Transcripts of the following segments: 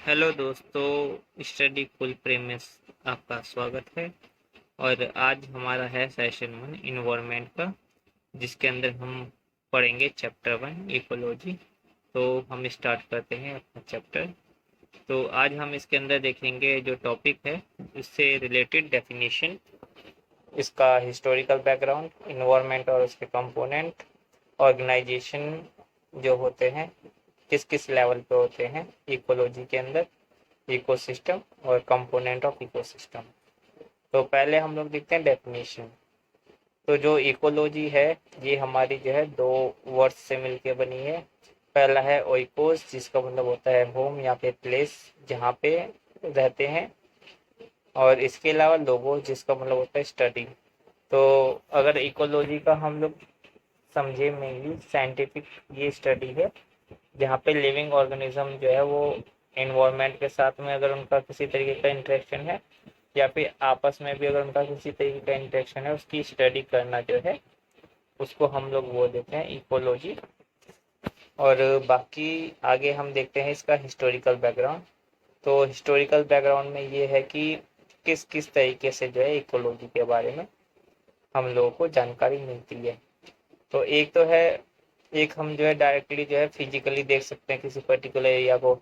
Hello दोस्तों, study full premise आपका स्वागत है। और आज हमारा है सेशन 1 इन्वायरमेंट का, जिसके अंदर हम पढ़ेंगे चैप्टर 1 इकोलॉजी। तो हम स्टार्ट करते हैं अपना चैप्टर। तो आज हम इसके अंदर देखेंगे जो टॉपिक है उससे रिलेटेड डेफिनेशन, इसका हिस्टोरिकल बैकग्राउंड, इन्वायरमेंट और उसके कंपोनेंट, ऑर्गेनाइजेशन जो होते हैं किस किस लेवल पे होते हैं इकोलॉजी के अंदर, इकोसिस्टम और कंपोनेंट ऑफ इकोसिस्टम। तो पहले हम लोग देखते हैं डेफिनेशन। तो जो इकोलॉजी है ये हमारी जो है दो वर्ड्स से मिलके बनी है। पहला है ओइकोस, जिसका मतलब होता है होम या फिर प्लेस जहाँ पे रहते हैं, और इसके अलावा लोगो, जिसका मतलब होता है स्टडी। तो अगर इकोलॉजी का हम लोग समझे मेनली साइंटिफिक ये स्टडी है जहाँ पे लिविंग ऑर्गेनिज्म जो है वो एनवायरनमेंट के साथ में अगर उनका किसी तरीके का इंटरेक्शन है, या फिर आपस में भी अगर उनका किसी तरीके का इंटरेक्शन है, उसकी स्टडी करना जो है उसको हम लोग वो देते हैं इकोलॉजी। और बाकी आगे हम देखते हैं इसका हिस्टोरिकल बैकग्राउंड। तो हिस्टोरिकल बैकग्राउंड में ये है कि किस किस तरीके से जो है इकोलॉजी के बारे में हम लोगों को जानकारी मिलती है। तो एक तो है, एक हम जो है डायरेक्टली जो है फिजिकली देख सकते हैं किसी पर्टिकुलर एरिया को,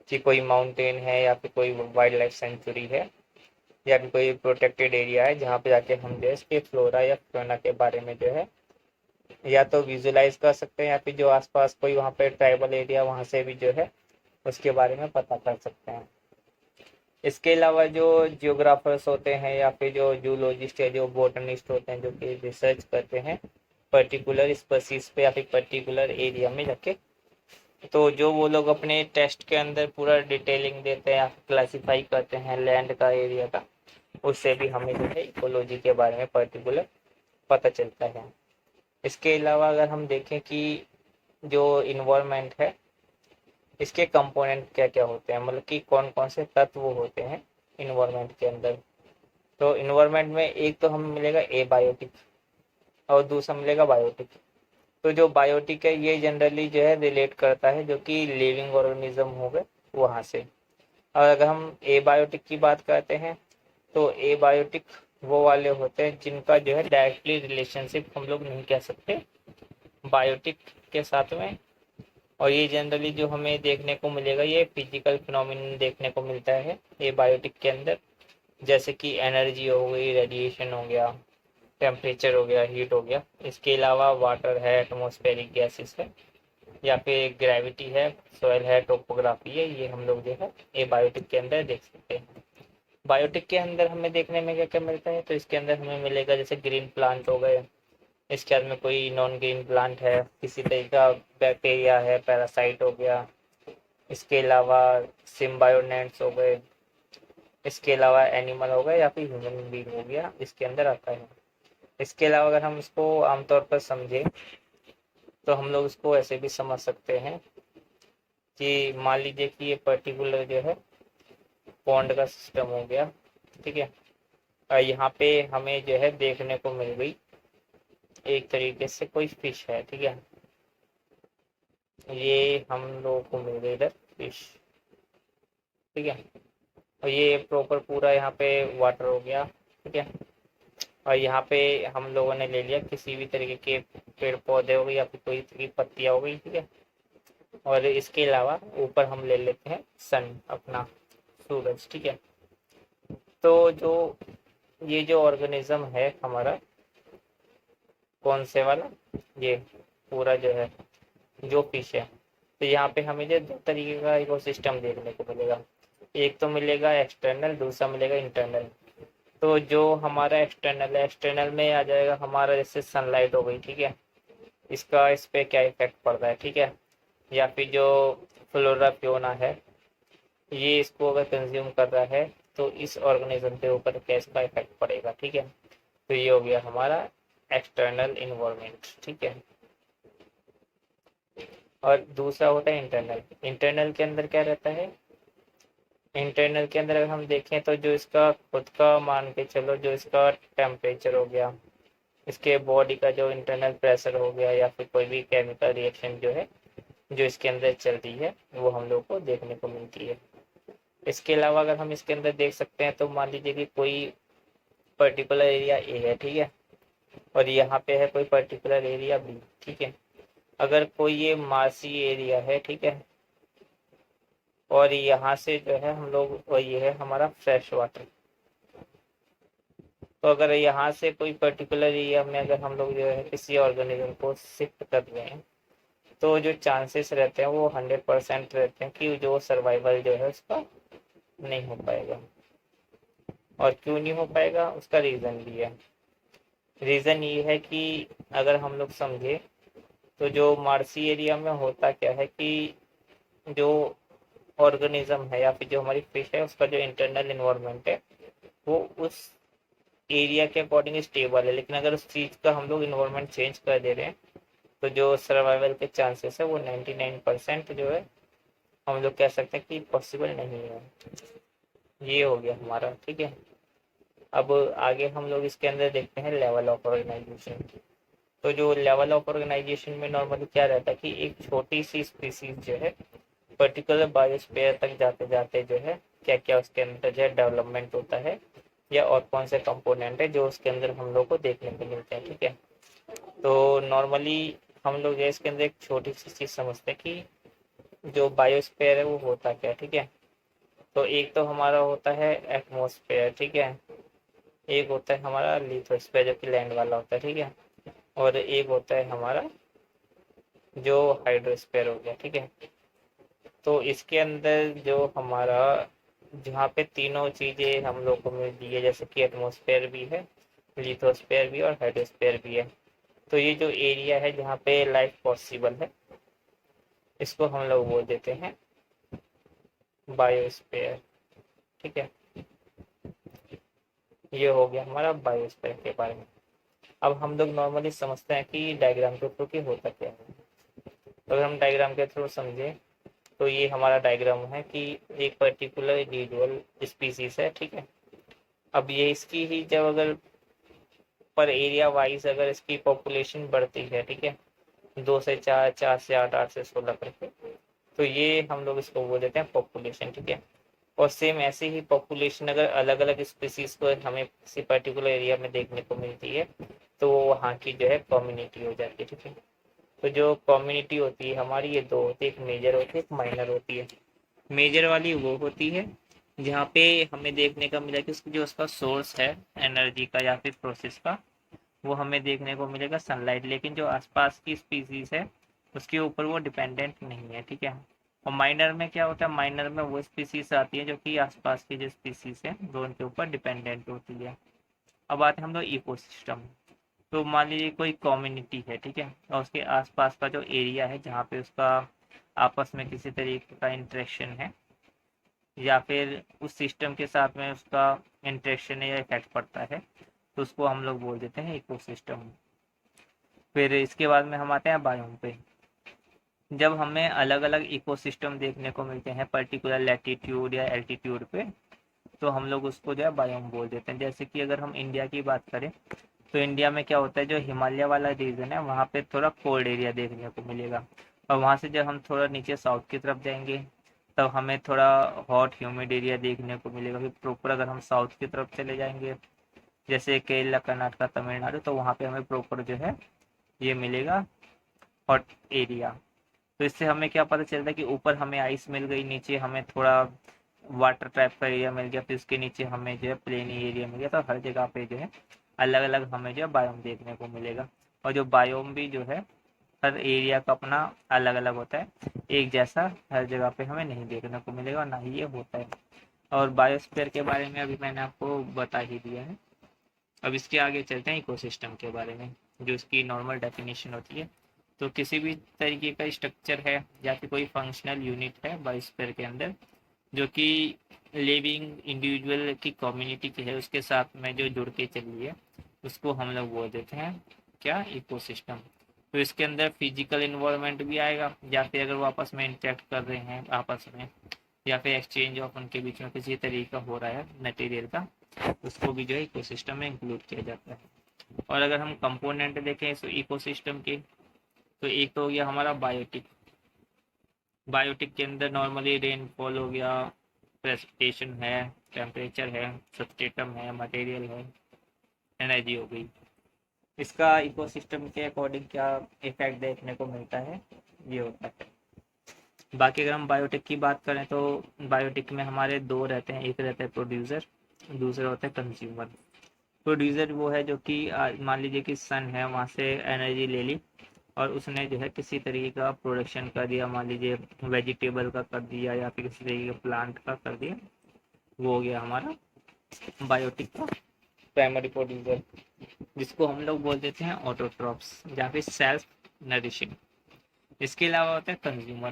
कि कोई माउंटेन है या फिर कोई वाइल्ड लाइफ सेंचुरी है या फिर कोई प्रोटेक्टेड एरिया है, जहाँ पे जाके हम जो है इसके फ्लोरा या फ्लोना के बारे में जो है या तो विजुलाइज कर सकते हैं, या फिर जो आसपास कोई वहाँ पे ट्राइबल एरिया वहाँ से भी जो है उसके बारे में पता कर सकते हैं। इसके अलावा जो जियोग्राफर्स होते हैं या फिर जो जूलॉजिस्ट या जो बोटनिस्ट होते हैं जो कि रिसर्च करते हैं पर्टिकुलर स्पीसीज पे या फिर पर्टिकुलर एरिया में जाके, तो जो वो लोग अपने टेस्ट के अंदर पूरा डिटेलिंग देते हैं या क्लासीफाई करते हैं लैंड का, एरिया का, उससे भी हमें जो है इकोलॉजी के बारे में पर्टिकुलर पता चलता है। इसके अलावा अगर हम देखें कि जो इन्वायरमेंट है इसके कंपोनेंट क्या क्या होते हैं, मतलब कि कौन कौन से तत्व होते हैं इन्वायरमेंट के अंदर। तो इन्वायरमेंट में एक तो हमें मिलेगा एबायोटिक और दूसरा मिलेगा बायोटिक। तो जो बायोटिक है ये जनरली जो है रिलेट करता है जो कि लिविंग ऑर्गेनिज्म हो गए वहाँ से। और अगर हम एबायोटिक की बात करते हैं तो एबायोटिक वो वाले होते हैं जिनका जो है डायरेक्टली रिलेशनशिप हम लोग नहीं कह सकते बायोटिक के साथ में। और ये जनरली जो हमें देखने को मिलेगा ये फिजिकल फिनोमिनन देखने को मिलता है एबायोटिक के अंदर, जैसे कि एनर्जी हो गई, रेडिएशन हो गया, टेम्परेचर हो गया, हीट हो गया। इसके अलावा वाटर है, एटमॉस्फेरिक गैसेस है, या फिर ग्रेविटी है, सॉइल है, टोपोग्राफी है, ये हम लोग जो है ये बायोटिक के अंदर देख सकते हैं। बायोटिक के अंदर हमें देखने में क्या क्या मिलता है, तो इसके अंदर हमें मिलेगा जैसे ग्रीन प्लांट हो गए, इसके बाद में कोई नॉन ग्रीन प्लांट है, किसी तरह का बैक्टीरिया है, पैरासाइट हो गया। इसके अलावा सिम्बायोनेंट्स हो गए, इसके अलावा एनिमल हो गया या फिर ह्यूमन बींग हो गया, इसके अंदर आता है। इसके अलावा अगर हम इसको आमतौर पर समझें तो हम लोग इसको ऐसे भी समझ सकते हैं कि मान लीजिए कि ये पर्टिकुलर जो है पॉन्ड का सिस्टम हो गया, ठीक है। और यहाँ पे हमें जो है देखने को मिल गई एक तरीके से कोई फिश है, ठीक है। ये हम लोगों को मिल गई इधर फिश, ठीक है। और ये प्रॉपर पूरा यहाँ पे वाटर हो गया, ठीक है। और यहाँ पे हम लोगों ने ले लिया किसी भी तरीके के पेड़ पौधे हो गए या फिर कोई की पत्तियां हो गई, ठीक है। और इसके अलावा ऊपर हम ले लेते हैं सन, अपना सूरज, ठीक है। तो जो ये जो ऑर्गेनिज्म है हमारा, कौन से वाला, ये पूरा जो है जो फिश है, तो यहाँ पे हमें जो दो तरीके का इकोसिस्टम देखने को मिलेगा। एक तो मिलेगा एक्सटर्नल, दूसरा मिलेगा इंटरनल। तो जो हमारा एक्सटर्नल है, एक्सटर्नल में आ जाएगा हमारा जैसे सनलाइट हो गई, ठीक है, इसका इस पे क्या इफेक्ट पड़ रहा है, ठीक है। या फिर जो फ्लोरा फ्योना है ये इसको अगर कंज्यूम कर रहा है तो इस ऑर्गेनिज्म के ऊपर क्या इसका इफेक्ट पड़ेगा, ठीक है। तो ये हो गया हमारा एक्सटर्नल इन्वायरमेंट, ठीक है। और दूसरा होता है इंटरनल। इंटरनल के अंदर क्या रहता है, इंटरनल के अंदर अगर हम देखें तो जो इसका खुद का मान के चलो, जो इसका टेम्परेचर हो गया, इसके बॉडी का जो इंटरनल प्रेशर हो गया, या फिर कोई भी केमिकल रिएक्शन जो है जो इसके अंदर चल रही है वो हम लोग को देखने को मिलती है। इसके अलावा अगर हम इसके अंदर देख सकते हैं तो मान लीजिए कि कोई पर्टिकुलर एरिया ए है, ठीक है, और यहाँ पे है कोई पर्टिकुलर एरिया बी, ठीक है। अगर कोई ये मार्सी एरिया है, ठीक है, और यहाँ से जो है हम लोग, और ये है हमारा फ्रेश वाटर, तो अगर यहाँ से कोई पर्टिकुलर एरिया में अगर हम लोग जो है किसी ऑर्गेनिज्म को शिफ्ट कर रहे हैं, तो जो चांसेस रहते हैं वो 100% रहते हैं कि जो सर्वाइवल जो है उसका नहीं हो पाएगा। और क्यों नहीं हो पाएगा, उसका रीज़न भी है। रीज़न ये है कि अगर हम लोग समझे तो जो मार्सी एरिया में होता क्या है कि जो ऑर्गेनिज्म है या फिर जो हमारी फिश है उसका जो इंटरनल इन्वायरमेंट है वो उस एरिया के अकॉर्डिंग स्टेबल है, लेकिन अगर उस चीज़ का हम लोग इन्वायरमेंट चेंज कर दे रहे हैं तो जो सर्वाइवल के चांसेस है वो 99% जो है हम लोग कह सकते हैं कि पॉसिबल नहीं है। ये हो गया हमारा, ठीक है। अब आगे हम लोग इसके अंदर देखते हैं लेवल ऑफ ऑर्गेनाइजेशन। तो जो लेवल ऑफ ऑर्गेनाइजेशन में नॉर्मली क्या रहता है कि एक छोटी सी स्पीसीज जो है पर्टिकुलर बायोस्फीयर तक जाते जाते जो है क्या क्या उसके अंदर जो है डेवलपमेंट होता है, या और कौन से कंपोनेंट है जो उसके अंदर हम लोग को देखने को मिलते हैं, ठीक है। तो नॉर्मली हम लोग जो इसके अंदर एक छोटी सी चीज़ समझते हैं कि जो बायोस्फीयर है वो होता क्या है, ठीक है। तो एक तो हमारा होता है एटमॉस्फेयर, ठीक है, एक होता है हमारा लिथोस्फीयर जो कि लैंड वाला होता है, ठीक है, और एक होता है हमारा जो हाइड्रोस्फीयर हो गया, ठीक है। तो इसके अंदर जो हमारा जहाँ पे तीनों चीज़ें हम लोग को मिलती है, जैसे कि एटमॉस्फेयर भी है, लिथोस्फीयर भी और हाइड्रोस्फीयर भी है। तो ये जो एरिया है जहाँ पे लाइफ पॉसिबल है इसको हम लोग बोल देते हैं बायोस्फीयर, ठीक है। ये हो गया हमारा बायोस्फीयर के बारे में। अब हम लोग नॉर्मली समझते हैं कि डायग्राम के थ्रू कि होता क्या है। तो अगर हम डायग्राम के थ्रू समझे तो ये हमारा डायग्राम है कि एक पर्टिकुलर इंडिविजुअल स्पीसीज है, ठीक है। अब ये इसकी ही जब अगर पर एरिया वाइज अगर इसकी पॉपुलेशन बढ़ती है, ठीक है, 2 से 4, 4 से 8, 8 से 16 करके, तो ये हम लोग इसको बोल देते हैं पॉपुलेशन, ठीक है। और सेम ऐसे ही पॉपुलेशन अगर अलग अलग स्पीसीज को हमें किसी पर्टिकुलर एरिया में देखने को मिलती है तो वो वहाँ की जो है कम्युनिटी हो जाती है, ठीक है। तो जो कम्युनिटी होती है हमारी ये दो होती है, एक मेजर होती है एक माइनर होती है। मेजर वाली वो होती है जहाँ पे हमें देखने का मिला कि उसकी जो उसका सोर्स है एनर्जी का या फिर प्रोसेस का वो हमें देखने को मिलेगा सनलाइट, लेकिन जो आसपास की स्पीसीज है उसके ऊपर वो डिपेंडेंट नहीं है, ठीक है। और माइनर में क्या होता है, माइनर में वो स्पीसीज आती है जो कि आसपास की जो स्पीसीज है वो उनके ऊपर डिपेंडेंट होती है। अब आते हैं हम लोग इकोसिस्टम। तो मान लीजिए कोई कम्युनिटी है, ठीक है, और उसके आसपास का जो एरिया है जहाँ पे उसका आपस में किसी तरीके का इंटरेक्शन है या फिर उस सिस्टम के साथ में उसका इंटरेक्शन या इफेक्ट पड़ता है, तो उसको हम लोग बोल देते हैं इकोसिस्टम। फिर इसके बाद में हम आते हैं बायोम पे। जब हमें अलग अलग इकोसिस्टम देखने को मिलते हैं पर्टिकुलर लैटिट्यूड या एल्टीट्यूड पे, तो हम लोग उसको जो है बायोम बोल देते हैं। जैसे कि अगर हम इंडिया की बात करें तो इंडिया में क्या होता है, जो हिमालय वाला रीजन है वहाँ पे थोड़ा कोल्ड एरिया देखने को मिलेगा, और वहाँ से जब हम थोड़ा नीचे साउथ की तरफ जाएंगे तब हमें थोड़ा हॉट ह्यूमिड एरिया देखने को मिलेगा। फिर प्रॉपर अगर हम साउथ की तरफ चले जाएंगे जैसे केरला कर्नाटक तमिलनाडु, तो वहाँ पे हमें प्रॉपर जो है ये मिलेगा हॉट एरिया। तो इससे हमें क्या पता चलता है कि ऊपर हमें आइस मिल गई, नीचे हमें थोड़ा वाटर टाइप का एरिया मिल गया, फिर उसके नीचे हमें जो है प्लेनी एरिया मिल गया। तो हर जगह पे जो है अलग अलग हमें जो है बायोम देखने को मिलेगा। और जो बायोम भी जो है हर एरिया का अपना अलग अलग होता है, एक जैसा हर जगह पे हमें नहीं देखने को मिलेगा और ना ही ये होता है। और बायोस्फीयर के बारे में अभी मैंने आपको बता ही दिया है। अब इसके आगे चलते हैं इकोसिस्टम के बारे में, जो इसकी नॉर्मल डेफिनेशन होती है। तो किसी भी तरीके का स्ट्रक्चर है या फिर कोई फंक्शनल यूनिट है बायोस्फीयर के अंदर जो कि लिविंग इंडिविजुअल की कम्युनिटी की है उसके साथ में जो जुड़ के चली है उसको हम लोग बोल देते हैं क्या, इकोसिस्टम। तो इसके अंदर फिजिकल इन्वायरमेंट भी आएगा या फिर अगर वो आपस में इंटरेक्ट कर रहे हैं आपस में या फिर एक्सचेंज ऑफ उनके बीच में किसी तरीका हो रहा है मटेरियल का, उसको भी जो है इकोसिस्टम में इंक्लूड किया जाता है। और अगर हम कंपोनेंट देखें इस इकोसिस्टम के, तो एक तो हो गया हमारा बायोटिक। बायोटिक के अंदर नॉर्मली रेनफॉल हो गया, प्रेसिपिटेशन है, टेम्परेचर है, सबस्ट्रेटम है, मटेरियल है, एनर्जी हो गई। इसका इकोसिस्टम के अकॉर्डिंग क्या इफेक्ट देखने को मिलता है, ये होता है। बाकी अगर हम बायोटिक की बात करें तो बायोटिक में हमारे दो रहते हैं, एक रहता है प्रोड्यूसर, दूसरा होता है कंज्यूमर। प्रोड्यूसर वो है जो कि मान लीजिए कि सन है, वहाँ से एनर्जी ले ली और उसने जो है किसी तरीके का प्रोडक्शन कर दिया, मान लीजिए वेजिटेबल का कर दिया या फिर किसी तरीके का प्लांट का कर दिया, वो हो गया हमारा बायोटिक का प्राइमरी प्रोड्यूसर, जिसको हम लोग बोल देते हैं ऑटोट्रॉप्स या फिर सेल्फ नरिशिंग। इसके अलावा होता है कंज्यूमर।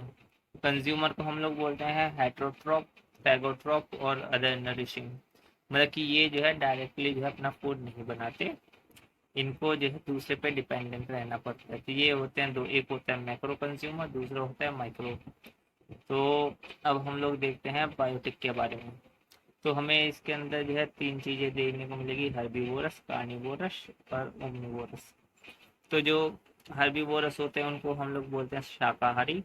कंज्यूमर को हम लोग बोलते हैं हेटेरोट्रॉप, पैगोट्रॉप और अदर नरिशिंग। मतलब कि ये जो है डायरेक्टली जो है अपना फूड नहीं बनाते, इनको जो है दूसरे पे डिपेंडेंट रहना पड़ता है। तो ये होते हैं दो, एक होता है मैक्रो कंज्यूमर, दूसरा होता है माइक्रो। तो अब हम लोग देखते हैं बायोटिक के बारे में। तो हमें इसके अंदर जो है तीन चीज़ें देखने को मिलेगी, हर्बीवोरस, कार्निवोरस और ओमनिवोरस। तो जो हर्बीवोरस होते हैं उनको हम लोग बोलते हैं शाकाहारी,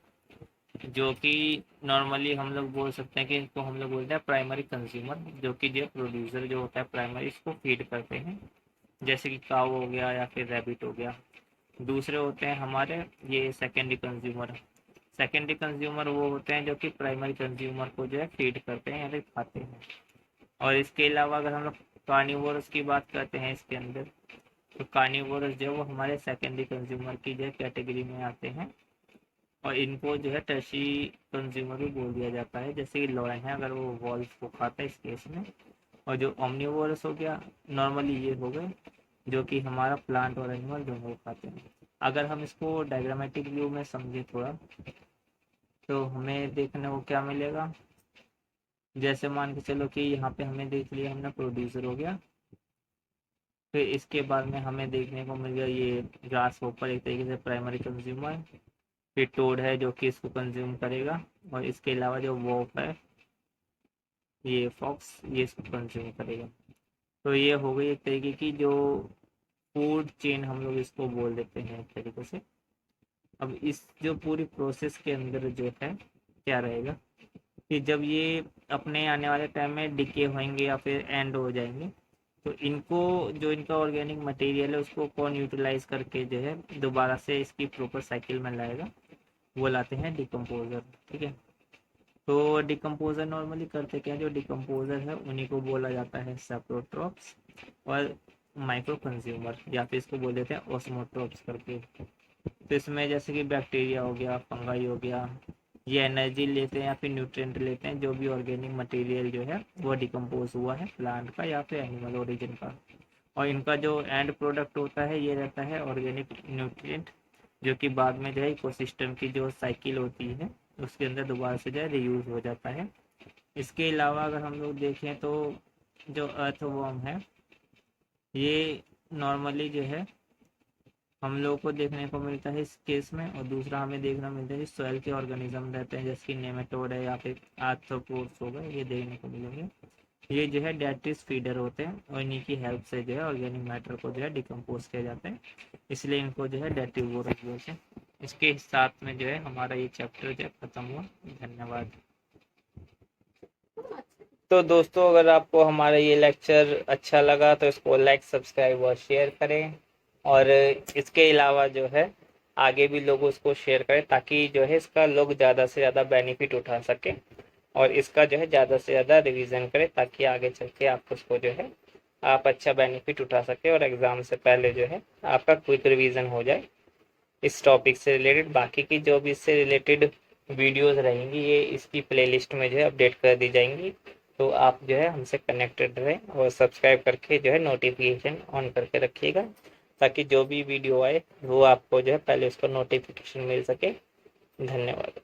जो कि नॉर्मली हम लोग बोल सकते हैं कि इसको हम लोग बोलते हैं प्राइमरी कंज्यूमर, जो कि जो प्रोड्यूसर जो होता है प्राइमरी इसको फीड करते हैं, जैसे कि काऊ हो गया या फिर रैबिट हो गया। दूसरे होते हैं हमारे ये सेकेंडरी कंज्यूमर। सेकेंडरी कंज्यूमर वो होते हैं जो कि प्राइमरी कंज्यूमर को जो है फीड करते हैं या फिर खाते हैं। और इसके अलावा अगर हम लोग कार्निवोरस की बात करते हैं इसके अंदर, तो कार्निवोरस जो है वो हमारे सेकेंडरी कंज्यूमर की जो है कैटेगरी में आते हैं और इनको जो है टर्शी कंज्यूमर भी बोल दिया जाता है, जैसे कि लॉयन है अगर वो वॉल्फ को खाता है इस केस में। और जो ओमनिवोरस हो गया, नॉर्मली ये हो गए जो कि हमारा प्लांट और एनिमल दोनों को खाते हैं। अगर हम इसको डायग्रामेटिक व्यू में समझे थोड़ा, तो हमें देखने को क्या मिलेगा, जैसे मान के चलो कि यहाँ पे हमें देख लिया हमने प्रोड्यूसर हो गया, फिर इसके बाद में हमें देखने को मिल गया ये ग्रास होपर, एक तरीके से प्राइमरी कंज्यूमर। फिर टोड है जो कि इसको कंज्यूम करेगा, और इसके अलावा जो वॉफ है, ये फॉक्स, ये इसको कंज्यूम करेगा। तो ये हो गई एक तरीके की जो फूड चेन हम लोग इसको बोल देते हैं एक तरीके से। अब इस जो पूरी प्रोसेस के अंदर जो है क्या रहेगा कि जब ये अपने आने वाले टाइम में डिके होंगे या फिर एंड हो जाएंगे, तो इनको जो इनका ऑर्गेनिक मटेरियल है उसको कौन यूटिलाइज करके जो है दोबारा से इसकी प्रॉपर साइकिल में लाएगा, वो लाते हैं डिकम्पोजर। ठीक है, तो डिकम्पोजर नॉर्मली करते क्या, जो डिकम्पोजर है उन्हीं को बोला जाता है सेप्रोट्रॉप्स और माइक्रो कंज्यूमर, या फिर इसको बोल देते हैं ओस्मोट्रॉप्स करके। तो इसमें जैसे कि बैक्टीरिया हो गया, फंगाई हो गया, ये एनर्जी लेते हैं या फिर न्यूट्रिएंट लेते हैं जो भी ऑर्गेनिक मटेरियल जो है वो डिकम्पोज हुआ है प्लांट का या फिर एनिमल ओरिजिन का, और इनका जो एंड प्रोडक्ट होता है ये रहता है ऑर्गेनिक न्यूट्रिएंट, जो कि बाद में जो है इकोसिस्टम की जो साइकिल होती है उसके अंदर दोबारा से जो है रीयूज हो जाता है। इसके अलावा अगर हम लोग देखें तो जो अर्थवर्म है ये नॉर्मली जो है हम लोगों को देखने को मिलता है इस केस में, और दूसरा हमें देखना मिलता है सॉइल के ऑर्गेनिज्म रहते हैं जैसे कि नेमेटोड है या फिर आर्थ्रोपोड्स हो गए, ये देखने को मिलेंगे। ये जो है डेट्रिस फीडर होते हैं और इन्हीं की हेल्प से जो है ऑर्गेनिक मैटर को जो है डिकम्पोज किया जाता है, इसलिए इनको जो है डेट्रीवोरस बोलते हैं। इसके साथ में जो है हमारा ये चैप्टर जो है खत्म हुआ। धन्यवाद। तो दोस्तों अगर आपको हमारा ये लेक्चर अच्छा लगा तो इसको लाइक, सब्सक्राइब और शेयर करें, और इसके अलावा जो है आगे भी लोग उसको शेयर करें ताकि जो है इसका लोग ज़्यादा से ज़्यादा बेनिफिट उठा सकें, और इसका जो है ज़्यादा से ज़्यादा रिवीजन करें ताकि आगे चल के आप उसको जो है आप अच्छा बेनिफिट उठा सके और एग्ज़ाम से पहले जो है आपका क्विक रिवीजन हो जाए इस टॉपिक से रिलेटेड। बाकी की जो भी इससे रिलेटेड वीडियोस रहेंगी ये इसकी प्लेलिस्ट में जो है अपडेट कर दी जाएंगी, तो आप जो है हमसे कनेक्टेड रहें और सब्सक्राइब करके जो है नोटिफिकेशन ऑन करके रखिएगा ताकि जो भी वीडियो आए वो आपको जो है पहले उसका नोटिफिकेशन मिल सके। धन्यवाद।